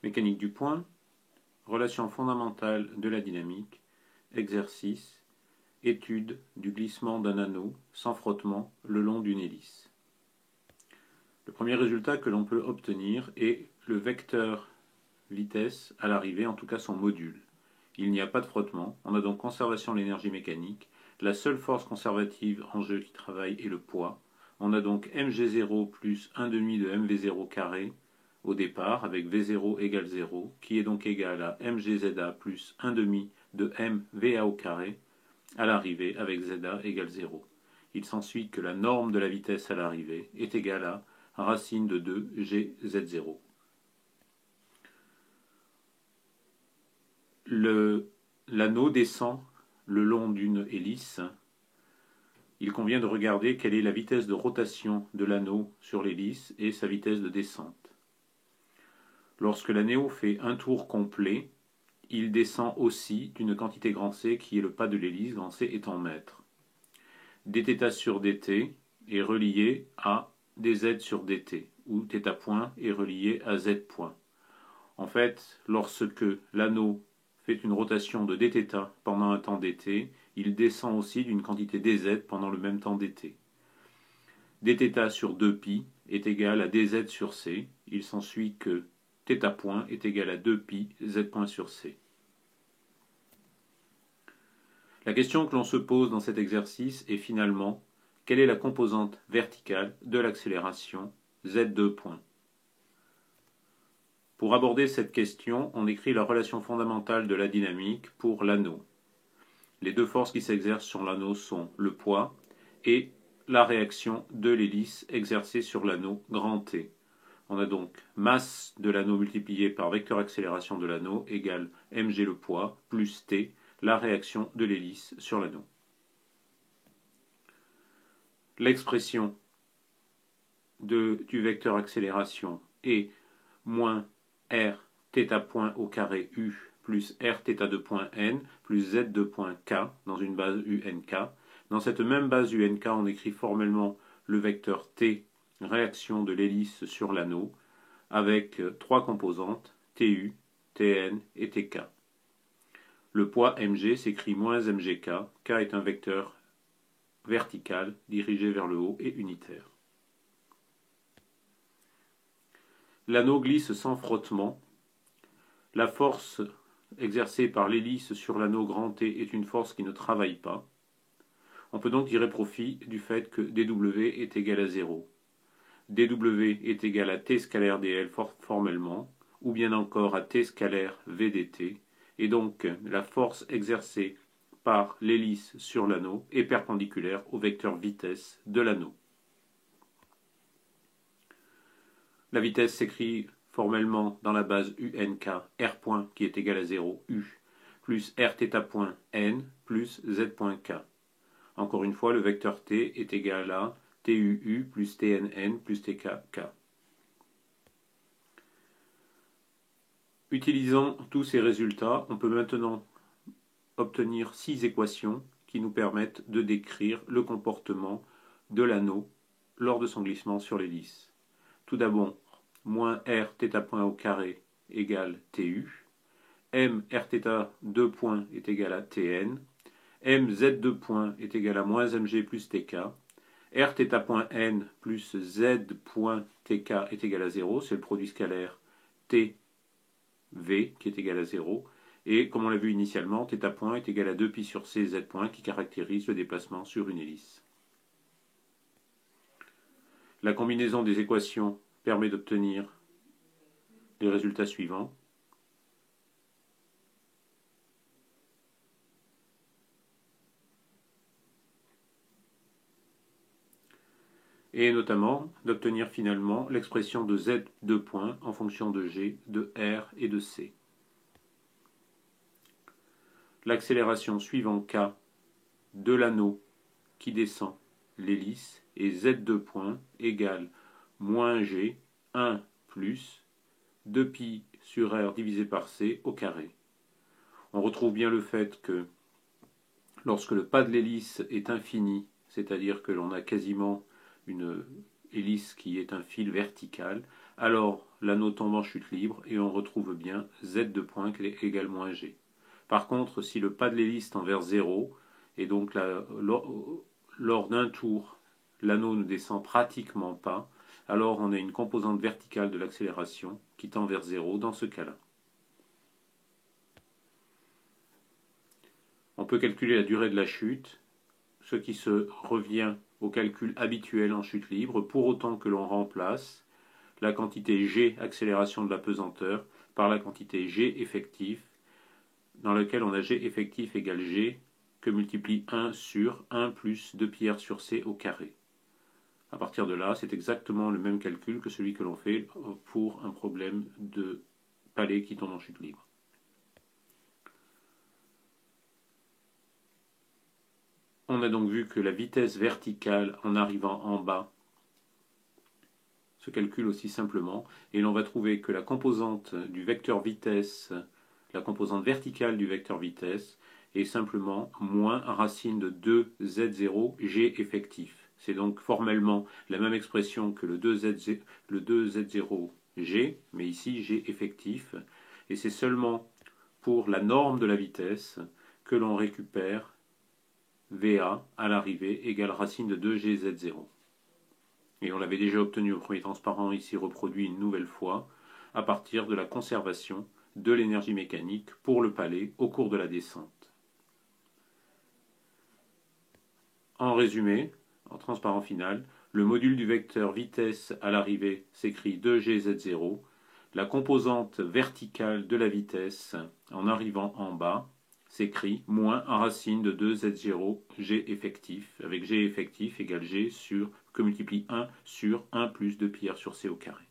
Mécanique du point, relation fondamentale de la dynamique, exercice, étude du glissement d'un anneau sans frottement le long d'une hélice. Le premier résultat que l'on peut obtenir est le vecteur vitesse à l'arrivée, en tout cas son module. Il n'y a pas de frottement, on a donc conservation de l'énergie mécanique. La seule force conservative en jeu qui travaille est le poids. On a donc mg0 plus 1 demi de mv0 carré au départ, avec v0 égale 0, qui est donc égal à mgza plus 1 demi de mva au carré à l'arrivée, avec za égale 0. Il s'ensuit que la norme de la vitesse à l'arrivée est égale à racine de 2 gz0. L'anneau descend le long d'une hélice. Il convient de regarder quelle est la vitesse de rotation de l'anneau sur l'hélice et sa vitesse de descente. Lorsque l'anneau fait un tour complet, il descend aussi d'une quantité grand C qui est le pas de l'hélice, grand C étant mètre. dθ sur dt est relié à dz sur dt, où θ point est relié à z point. En fait, lorsque l'anneau fait une rotation de dθ pendant un temps dt, il descend aussi d'une quantité dz pendant le même temps dt. dθ sur 2π est égal à dz sur c. Il s'ensuit que θ point est égal à 2π z point sur c. La question que l'on se pose dans cet exercice est finalement quelle est la composante verticale de l'accélération z2 point. Pour aborder cette question, on écrit la relation fondamentale de la dynamique pour l'anneau. Les deux forces qui s'exercent sur l'anneau sont le poids et la réaction de l'hélice exercée sur l'anneau grand T. On a donc masse de l'anneau multiplié par vecteur accélération de l'anneau égale mg le poids plus T, la réaction de l'hélice sur l'anneau. L'expression du vecteur accélération est moins r θ point au carré u plus r θ2 point n plus z2 point k dans une base UNK. Dans cette même base UNK, on écrit formellement le vecteur T, réaction de l'hélice sur l'anneau, avec trois composantes, TU, TN et TK. Le poids mg s'écrit moins mgk, k est un vecteur vertical dirigé vers le haut et unitaire. L'anneau glisse sans frottement. La force exercée par l'hélice sur l'anneau grand T est une force qui ne travaille pas. On peut donc tirer profit du fait que dw est égal à 0. dw est égal à t scalaire dl formellement, ou bien encore à t scalaire vdt, et donc la force exercée par l'hélice sur l'anneau est perpendiculaire au vecteur vitesse de l'anneau. La vitesse s'écrit formellement dans la base UNK, R point qui est égal à 0, U, plus Rθ point N, plus Z point K. Encore une fois, le vecteur T est égal à TUU plus TNN plus TKK. Utilisant tous ces résultats, on peut maintenant obtenir 6 équations qui nous permettent de décrire le comportement de l'anneau lors de son glissement sur l'hélice. Tout d'abord, moins r θ point au carré égale TU, m Rθ2 point est égal à Tn, m z2 point est égal à moins mg plus tk, Rθ point n plus z point tk est égal à 0, c'est le produit scalaire Tv qui est égal à 0, et comme on l'a vu initialement, θ point est égal à 2π sur c z point qui caractérise le déplacement sur une hélice. La combinaison des équations permet d'obtenir les résultats suivants. Et notamment d'obtenir finalement l'expression de z2 points en fonction de g, de r et de c. L'accélération suivant k de l'anneau qui descend l'hélice est z2 points égale moins g, 1 plus 2π sur r divisé par c au carré. On retrouve bien le fait que lorsque le pas de l'hélice est infini, c'est-à-dire que l'on a quasiment une hélice qui est un fil vertical, alors l'anneau tombe en chute libre et on retrouve bien z de point égale moins g. Par contre, si le pas de l'hélice tend vers 0, et donc lors d'un tour, l'anneau ne descend pratiquement pas, alors on a une composante verticale de l'accélération qui tend vers 0 dans ce cas-là. On peut calculer la durée de la chute, ce qui se revient au calcul habituel en chute libre, pour autant que l'on remplace la quantité g accélération de la pesanteur par la quantité g effectif, dans lequel on a g effectif égale g que multiplie 1 sur 1 plus 2πr sur c au carré. À partir de là, c'est exactement le même calcul que celui que l'on fait pour un problème de palais qui tombe en chute libre. On a donc vu que la vitesse verticale en arrivant en bas se calcule aussi simplement, et l'on va trouver que la composante du vecteur vitesse, la composante verticale du vecteur vitesse, est simplement moins racine de 2z0 g effectif. C'est donc formellement la même expression que le 2z0 g, mais ici g effectif, et c'est seulement pour la norme de la vitesse que l'on récupère VA à l'arrivée égale racine de 2gz0. Et on l'avait déjà obtenu au premier transparent, ici reproduit une nouvelle fois, à partir de la conservation de l'énergie mécanique pour le palais au cours de la descente. En résumé, en transparent final, le module du vecteur vitesse à l'arrivée s'écrit 2gz0, la composante verticale de la vitesse en arrivant en bas s'écrit moins racine de 2z0 g effectif, avec g effectif égale g sur, que multiplie 1 sur 1 plus 2πr sur c au carré.